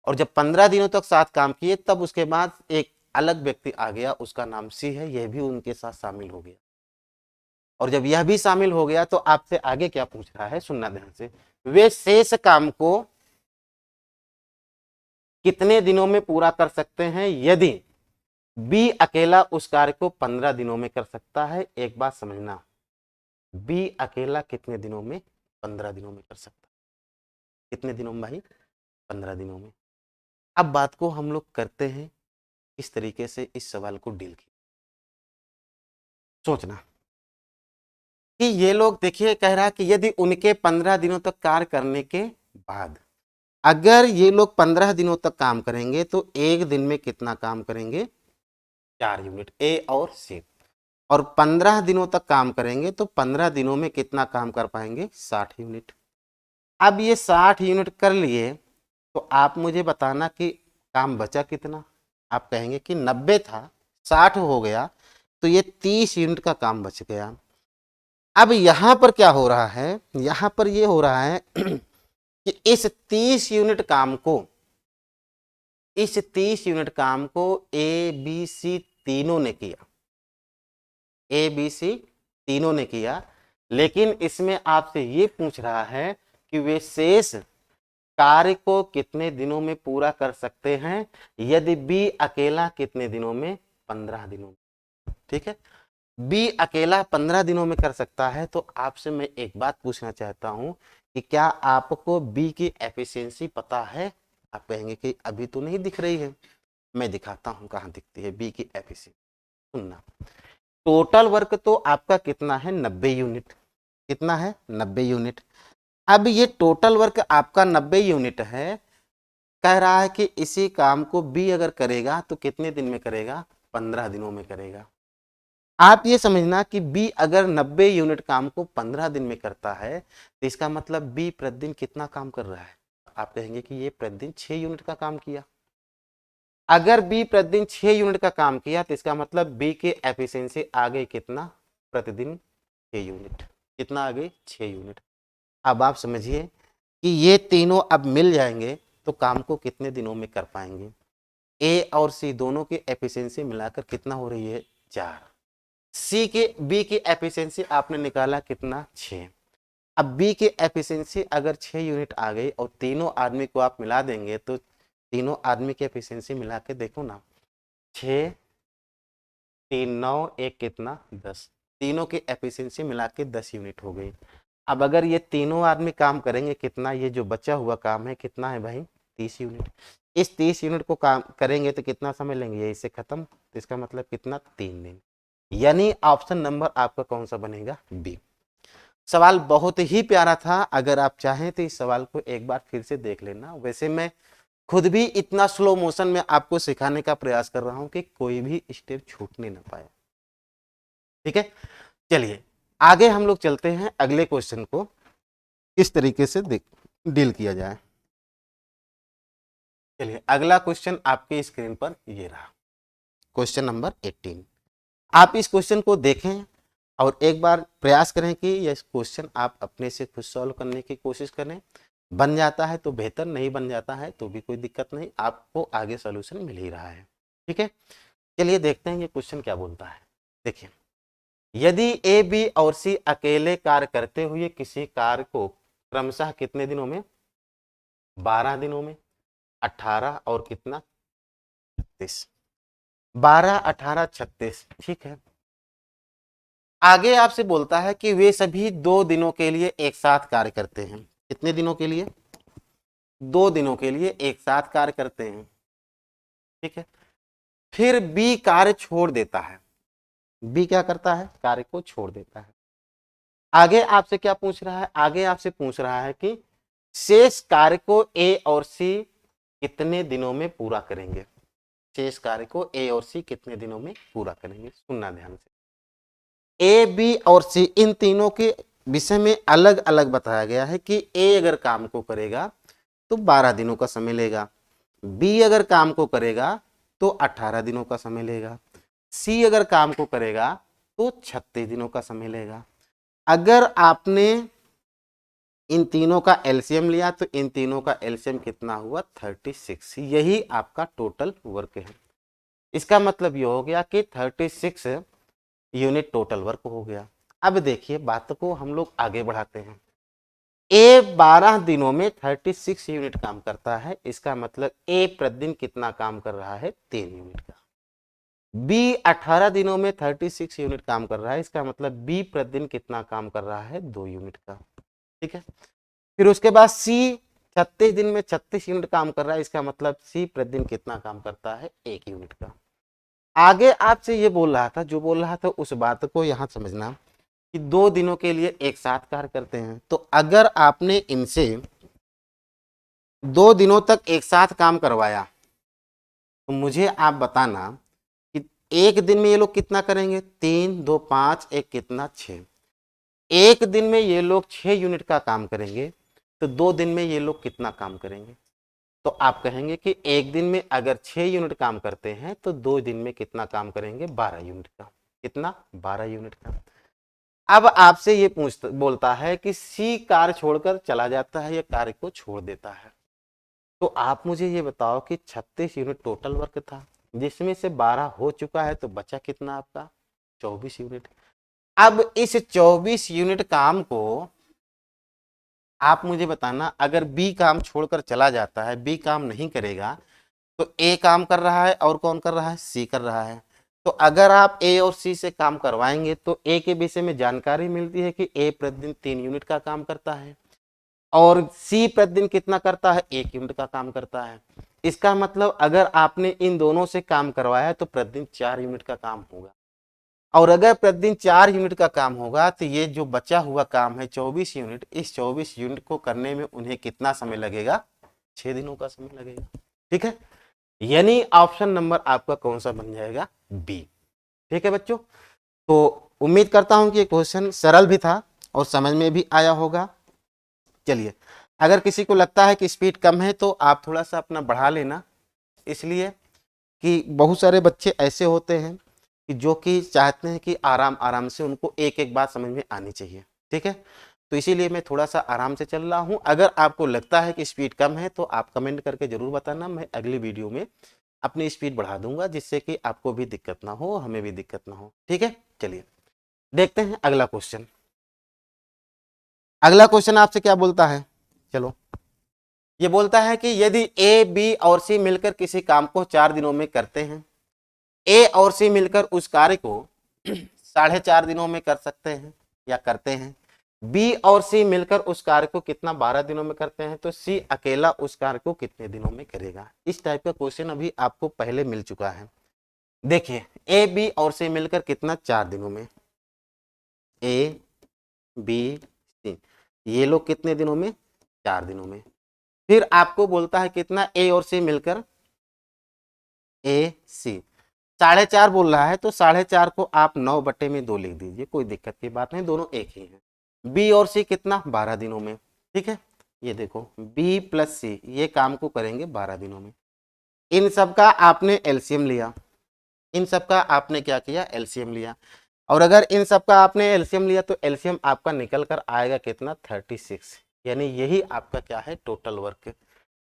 और जब 15 दिनों तक साथ काम किए तब उसके बाद एक अलग व्यक्ति आ गया, उसका नाम सी है, यह भी उनके साथ शामिल हो गया। और जब यह भी शामिल हो गया तो आपसे आगे क्या पूछ रहा है, सुनना ध्यान से, वे शेष काम को कितने दिनों में पूरा कर सकते हैं यदि बी अकेला उस कार्य को 15 दिनों में कर सकता है। एक बात समझना, बी अकेला कितने दिनों में, 15 दिनों में कर सकता है। कितने दिनों में भाई, 15 दिनों में। अब बात को हम लोग करते हैं इस तरीके से, इस सवाल को डील किया। सोचना कि ये लोग, देखिए कह रहा है कि यदि उनके 15 दिनों तक कार्य करने के बाद, अगर ये लोग 15 दिनों तक काम करेंगे तो एक दिन में कितना काम करेंगे, 4 यूनिट, ए और सी। और 15 दिनों तक काम करेंगे तो 15 दिनों में कितना काम कर पाएंगे, 60 यूनिट। अब ये 60 यूनिट कर लिए तो आप मुझे बताना कि काम बचा कितना। आप कहेंगे कि 90 था, 60 हो गया, तो ये 30 यूनिट का काम बच गया। अब यहां पर क्या हो रहा है, यहां पर ये हो रहा है कि इस 30 यूनिट काम को, इस 30 यूनिट काम को ए बी सी तीनों ने किया, ए बी सी तीनों ने किया, लेकिन इसमें आपसे ये पूछ रहा है कि वे शेष कार्य को कितने दिनों में पूरा कर सकते हैं यदि बी अकेला कितने दिनों में, 15 दिनों में। ठीक है, बी अकेला 15 दिनों में कर सकता है। तो आपसे मैं एक बात पूछना चाहता हूं कि क्या आपको बी की एफिशिएंसी पता है। आप कहेंगे कि अभी तो नहीं दिख रही है, मैं दिखाता हूं कहां दिखती है बी की एफिशिएंसी। सुनना, टोटल वर्क तो आपका कितना है, 90 यूनिट। कितना है, 90 यूनिट। अब ये टोटल वर्क आपका 90 यूनिट है, कह रहा है कि इसी काम को बी अगर करेगा तो कितने दिन में करेगा, 15 दिनों में करेगा। आप ये समझना कि बी अगर 90 यूनिट काम को 15 दिन में करता है तो इसका मतलब बी प्रतिदिन कितना काम कर रहा है। आप कहेंगे कि ये प्रतिदिन 6 यूनिट का काम किया। अगर बी प्रतिदिन 6 यूनिट का काम किया तो इसका मतलब बी की एफिशिएंसी आ गई कितना, प्रतिदिन 6 यूनिट। कितना आ गई, 6 यूनिट। अब आप समझिए कि ये तीनों अब मिल जाएंगे तो काम को कितने दिनों में कर पाएंगे। ए और सी दोनों की एफिशिएंसी मिलाकर कितना हो रही है, 4। सी के बी की एफिशिएंसी आपने निकाला कितना, 6। अब बी की एफिशिएंसी अगर 6 यूनिट आ गई और तीनों आदमी को आप मिला देंगे तो तीनों आदमी की एफिशिएंसी मिला के देखो ना, 6 3 9 1 कितना, 10। तीनों की एफिशिएंसी मिला के 10 यूनिट हो गई। अब अगर ये तीनों आदमी काम करेंगे कितना, ये जो बचा हुआ काम है कितना है भाई, 30 यूनिट। इस 30 यूनिट को काम करेंगे तो कितना समय लेंगे, ये इससे खत्म, तो इसका मतलब कितना, 3 दिन। यानी ऑप्शन नंबर आपका कौन सा बनेगा, बी। सवाल बहुत ही प्यारा था, अगर आप चाहें तो इस सवाल को एक बार फिर से देख लेना। वैसे मैं खुद भी इतना स्लो मोशन में आपको सिखाने का प्रयास कर रहा हूं कि कोई भी स्टेप छूटने ना पाए। ठीक है, चलिए आगे हम लोग चलते हैं, अगले क्वेश्चन को किस तरीके से डील किया जाए। चलिए अगला क्वेश्चन आपके स्क्रीन पर ये रहा, क्वेश्चन नंबर 18। आप इस क्वेश्चन को देखें और एक बार प्रयास करें कि यह क्वेश्चन आप अपने से खुद सॉल्व करने की कोशिश करें। बन जाता है तो बेहतर, नहीं बन जाता है तो भी कोई दिक्कत नहीं, आपको आगे सॉल्यूशन मिल ही रहा है। ठीक है, चलिए देखते हैं ये क्वेश्चन क्या बोलता है। देखिए, यदि ए बी और सी अकेले कार्य करते हुए किसी कार्य को क्रमशः कितने दिनों में, 12 दिनों में, 18 और कितना 36, 12, 18, 36, ठीक है। आगे आपसे बोलता है कि वे सभी 2 दिनों के लिए एक साथ कार्य करते हैं। कितने दिनों के लिए, 2 दिनों के लिए एक साथ कार्य करते हैं, ठीक है। फिर बी कार्य छोड़ देता है, बी क्या करता है, कार्य को छोड़ देता है। आगे आपसे क्या पूछ रहा है, आगे आपसे पूछ रहा है कि शेष कार्य को ए और सी कितने दिनों में पूरा करेंगे, शेष कार्य को ए और सी कितने दिनों में पूरा करेंगे। सुनना ध्यान से, ए बी और सी इन तीनों के विषय में अलग अलग बताया गया है कि ए अगर काम को करेगा तो 12 दिनों का समय लेगा, बी अगर काम को करेगा तो 18 दिनों का समय लेगा, सी अगर काम को करेगा तो 36 दिनों का समय लेगा। अगर आपने इन तीनों का एलसीएम लिया तो इन तीनों का एलसीएम कितना हुआ, 36। यही आपका टोटल वर्क है। इसका मतलब ये हो गया कि 36 यूनिट टोटल वर्क हो गया। अब देखिए बात को हम लोग आगे बढ़ाते हैं। ए 12 दिनों में 36 यूनिट काम करता है, इसका मतलब ए प्रतिदिन कितना काम कर रहा है, 3 यूनिट का। बी 18 दिनों में 36 यूनिट काम कर रहा है, इसका मतलब बी प्रतिदिन कितना काम कर रहा है, 2 यूनिट का, ठीक है। फिर उसके बाद सी 36 दिन में 36 यूनिट काम कर रहा है, इसका मतलब सी प्रतिदिन कितना काम करता है, 1 यूनिट का। आगे आपसे ये बोल रहा था, जो बोल रहा था उस बात को यहां समझना कि 2 दिनों के लिए एक साथ कार्य करते हैं। तो अगर आपने इनसे 2 दिनों तक एक साथ काम करवाया तो मुझे आप बताना कि एक दिन में ये लोग कितना करेंगे, 3, 2, 5, एक कितना 6। एक दिन में ये लोग 6 यूनिट का काम करेंगे तो 2 दिन में ये लोग कितना काम करेंगे। तो आप कहेंगे कि एक दिन में अगर 6 यूनिट काम करते हैं तो 2 दिन में कितना काम करेंगे, 12 यूनिट का। कितना, 12 यूनिट का। अब आपसे ये बोलता है कि सी कार्य छोड़कर चला जाता है या कार्य को छोड़ देता है। तो आप मुझे ये बताओ कि 36 यूनिट टोटल वर्क था, जिसमें से 12 हो चुका है, तो बचा कितना आपका, 24 यूनिट। अब इस 24 यूनिट काम को आप मुझे बताना, अगर बी काम छोड़कर चला जाता है, बी काम नहीं करेगा, तो ए काम कर रहा है और कौन कर रहा है, सी कर रहा है। तो अगर आप ए और सी से काम करवाएंगे तो ए के विषय में जानकारी मिलती है कि ए प्रतिदिन 3 यूनिट का काम करता है और सी प्रतिदिन कितना करता है, 1 यूनिट का काम करता है। इसका मतलब अगर आपने इन दोनों से काम करवाया तो प्रतिदिन 4 यूनिट का काम होगा, और अगर प्रतिदिन 4 यूनिट का काम होगा तो ये जो बचा हुआ काम है 24 यूनिट, इस 24 यूनिट को करने में उन्हें कितना समय लगेगा, 6 दिनों का समय लगेगा, ठीक है। यानी ऑप्शन नंबर आपका कौन सा बन जाएगा, बी, ठीक है बच्चों। तो उम्मीद करता हूं कि ये क्वेश्चन सरल भी था और समझ में भी आया होगा। चलिए, अगर किसी को लगता है कि स्पीड कम है तो आप थोड़ा सा अपना बढ़ा लेना, इसलिए कि बहुत सारे बच्चे ऐसे होते हैं कि जो कि चाहते हैं कि आराम आराम से उनको एक एक बात समझ में आनी चाहिए, ठीक है। तो इसीलिए मैं थोड़ा सा आराम से चल रहा हूं। अगर आपको लगता है कि स्पीड कम है तो आप कमेंट करके जरूर बताना, मैं अगली वीडियो में अपनी स्पीड बढ़ा दूंगा, जिससे कि आपको भी दिक्कत ना हो, हमें भी दिक्कत ना हो, ठीक है। चलिए देखते हैं अगला क्वेश्चन। अगला क्वेश्चन आपसे क्या बोलता है, चलो, ये बोलता है कि यदि ए बी और सी मिलकर किसी काम को 4 दिनों में करते हैं, ए और सी मिलकर उस कार्य को 4.5 दिनों में कर सकते हैं या करते हैं, बी और सी मिलकर उस कार्य को कितना 12 दिनों में करते हैं, तो सी अकेला उस कार्य को कितने दिनों में करेगा। इस टाइप का क्वेश्चन अभी आपको पहले मिल चुका है। देखिए ए बी और सी मिलकर कितना 4 दिनों में, ए बी सी, ये लोग कितने दिनों में, 4 दिनों में। फिर आपको बोलता है कितना, ए और सी मिलकर, ए सी 4.5 बोल रहा है तो 4.5 को आप 9/2 लिख दीजिए, कोई दिक्कत की बात नहीं, दोनों एक ही है। बी और सी कितना, 12 दिनों में, ठीक है। ये देखो बी प्लस सी ये काम को करेंगे 12 दिनों में। इन सब का आपने एलसीएम लिया, इन सब का आपने क्या किया, एलसीएम लिया, और अगर इन सब का आपने एलसीएम लिया तो एलसीएम आपका निकल कर आएगा कितना, 36। यानी यही आपका क्या है, टोटल वर्क।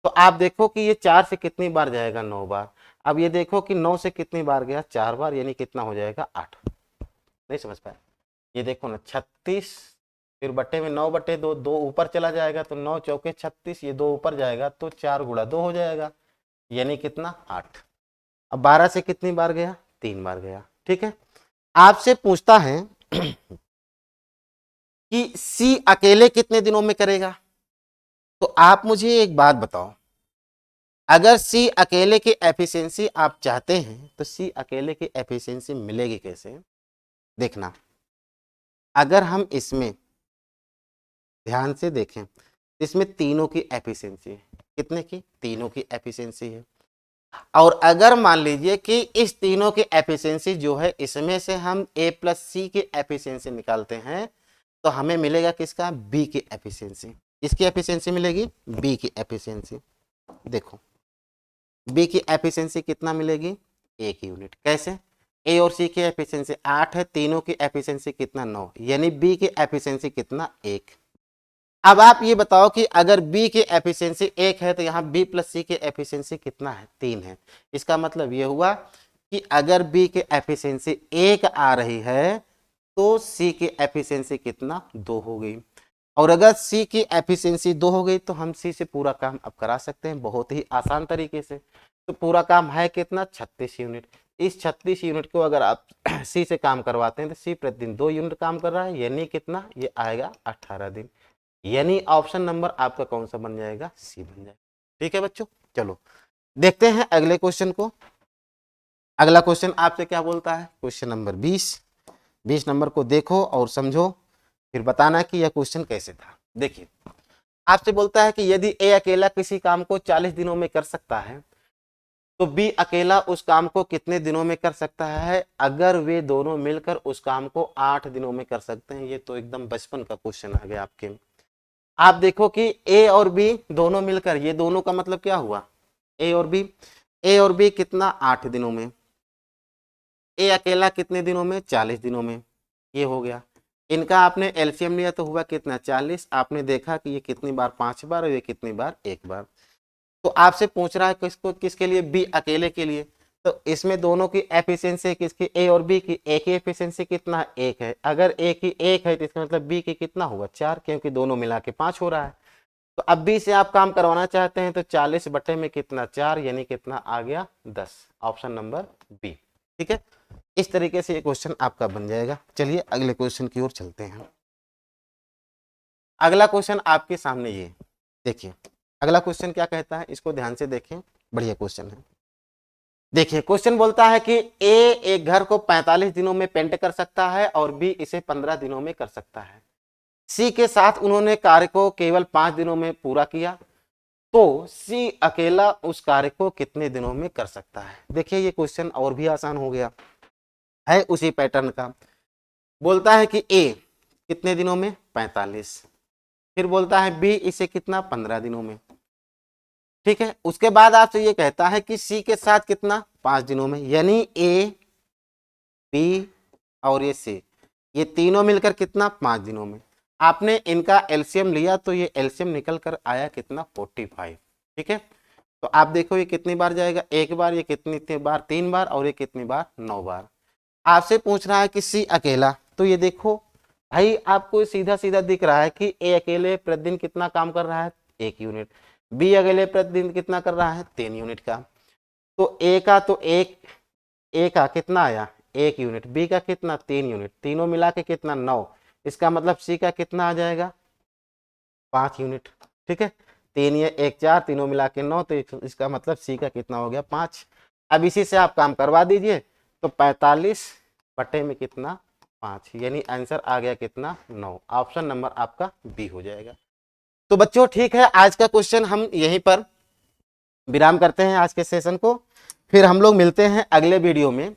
तो आप देखो कि ये 4 से कितनी बार जाएगा, 9 बार। अब ये देखो कि 9 से कितनी बार गया, 4 बार, यानी कितना हो जाएगा, 8। नहीं समझ पाए, ये देखो ना 36, फिर बट्टे में 9/2, 2 ऊपर चला जाएगा तो 9 चौके 36, ये 2 ऊपर जाएगा तो 4 गुणा 2 हो जाएगा, यानी कितना 8। अब 12 से कितनी बार गया, 3 बार गया। ठीक है, आपसे पूछता है कि सी अकेले कितने दिनों में करेगा। तो आप मुझे एक बात बताओ, अगर सी अकेले की एफिशिएंसी आप चाहते हैं तो सी अकेले की एफिशिएंसी मिलेगी कैसे। देखना, अगर हम इसमें ध्यान से देखें, इसमें तीनों की एफिशिएंसी है, कितने की, तीनों की एफिशिएंसी है। और अगर मान लीजिए कि इस तीनों की एफिशिएंसी जो है, इसमें से हम a प्लस सी की एफिशिएंसी निकालते हैं तो हमें मिलेगा किसका, b की एफिशिएंसी। इसकी एफिशिएंसी मिलेगी b की एफिशिएंसी। देखो b की एफिशिएंसी कितना मिलेगी, 1 यूनिट। कैसे, a और c की एफिशिएंसी 8 है, तीनों की एफिशिएंसी कितना, 9, यानी b की एफिशिएंसी कितना, 1। अब आप ये बताओ कि अगर b की एफिशिएंसी 1 है तो यहाँ b प्लस सी की एफिशिएंसी कितना है, 3 है। इसका मतलब ये हुआ कि अगर b की एफिशिएंसी 1 आ रही है तो c की एफिशिएंसी कितना, 2 हो गई। और अगर c की एफिशिएंसी 2 हो गई तो हम c से पूरा काम अब करा सकते हैं बहुत ही आसान तरीके से। तो पूरा काम है कितना, 36 यूनिट। इस 36 यूनिट को अगर आप c से काम करवाते हैं तो c प्रतिदिन 2 यूनिट काम कर रहा है, यानी कितना, ये आएगा 18 दिन। यानी ऑप्शन नंबर आपका कौन सा बन जाएगा, सी बन जाएगा। ठीक है बच्चों, चलो देखते हैं अगले क्वेश्चन को। अगला क्वेश्चन आपसे क्या बोलता है, क्वेश्चन नंबर 20 नंबर को देखो और समझो, फिर बताना कि यह क्वेश्चन कैसे था। देखिए, आपसे बोलता है कि यदि ए अकेला किसी काम को 40 दिनों में कर सकता है तो बी अकेला उस काम को कितने दिनों में कर सकता है अगर वे दोनों मिलकर उस काम को 8 दिनों में कर सकते हैं। ये तो एकदम बचपन का क्वेश्चन आ गया आपके। आप देखो कि ए और बी दोनों मिलकर, ये दोनों का मतलब क्या हुआ, ए और बी, ए और बी कितना, 8 दिनों में। ए अकेला कितने दिनों में, 40 दिनों में। ये हो गया, इनका आपने एलसीएम लिया तो हुआ कितना, 40। आपने देखा कि ये कितनी बार, 5 बार, और ये कितनी बार, 1 बार। तो आपसे पूछ रहा है किसको, किसके लिए, बी अकेले के लिए। तो इसमें दोनों की एफिशिएंसी किसकी, ए और बी की, ए की एफिशिएंसी कितना, 1 है। अगर ए की 1 है तो इसका मतलब बी की कितना होगा, 4, क्योंकि दोनों मिला के 5 हो रहा है। तो अब बी से आप काम करवाना चाहते हैं तो 40 बटे में कितना, 4, यानी कितना आ गया, 10। Option number B. ठीक है, इस तरीके से ये क्वेश्चन आपका बन जाएगा। चलिए अगले क्वेश्चन की ओर चलते हैं। अगला क्वेश्चन आपके सामने ये देखिए, अगला क्वेश्चन क्या कहता है, इसको ध्यान से देखें, बढ़िया क्वेश्चन है। देखिए क्वेश्चन बोलता है कि ए एक घर को 45 दिनों में पेंट कर सकता है और बी इसे 15 दिनों में कर सकता है। सी के साथ उन्होंने कार्य को केवल 5 दिनों में पूरा किया, तो सी अकेला उस कार्य को कितने दिनों में कर सकता है। देखिए ये क्वेश्चन और भी आसान हो गया है, उसी पैटर्न का। बोलता है कि ए कितने दिनों में, 45। फिर बोलता है बी इसे कितना, 15 दिनों में। ठीक है, उसके बाद आपसे ये कहता है कि सी के साथ कितना, 5 दिनों में। यानी ए, बी और ये सी, ये तीनों मिलकर कितना, 5 दिनों में। आपने इनका एलसीएम लिया तो ये एलसीएम निकल कर आया कितना, 45। ठीक है, तो आप देखो ये कितनी बार जाएगा, 1 बार, ये कितनी बार, 3 बार, और ये कितनी बार, 9 बार। आपसे पूछ रहा है कि सी अकेला, तो ये देखो भाई आपको सीधा सीधा दिख रहा है कि ए अकेले प्रतिदिन कितना काम कर रहा है, 1 यूनिट। बी अकेले प्रतिदिन कितना कर रहा है, 3 यूनिट का। तो ए का तो ए का कितना आया, 1 यूनिट, बी का कितना, 3 यूनिट, तीनों मिला के कितना, 9। इसका मतलब सी का कितना आ जाएगा, 5 यूनिट। ठीक है, 3 ये 1 4, तीनों मिला के 9, तो इसका मतलब सी का कितना हो गया, 5। अब इसी से आप काम करवा दीजिए, तो 45 बटे में कितना, 5, यानी आंसर आ गया कितना, 9। ऑप्शन नंबर आपका बी हो जाएगा। तो बच्चों ठीक है, आज का क्वेश्चन हम यहीं पर विराम करते हैं आज के सेशन को। फिर हम लोग मिलते हैं अगले वीडियो में,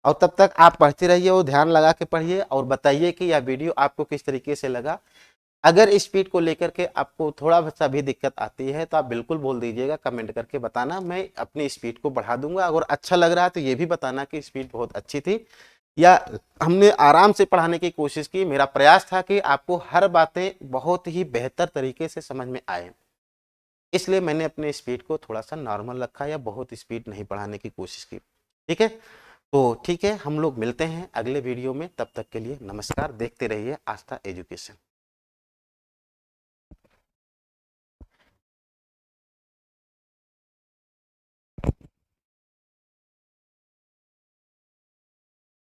और तब तक आप पढ़ते रहिए और ध्यान लगा के पढ़िए और बताइए कि यह वीडियो आपको किस तरीके से लगा। अगर स्पीड को लेकर के आपको थोड़ा सा भी दिक्कत आती है तो आप बिल्कुल बोल दीजिएगा, कमेंट करके बताना, मैं अपनी स्पीड को बढ़ा दूंगा। अगर अच्छा लग रहा है तो ये भी बताना कि स्पीड बहुत अच्छी थी या हमने आराम से पढ़ाने की कोशिश की। मेरा प्रयास था कि आपको हर बातें बहुत ही बेहतर तरीके से समझ में आए, इसलिए मैंने अपने स्पीड को थोड़ा सा नॉर्मल रखा या बहुत स्पीड नहीं पढ़ाने की कोशिश की। ठीक है, तो ठीक है, हम लोग मिलते हैं अगले वीडियो में, तब तक के लिए नमस्कार। देखते रहिए आस्था एजुकेशन।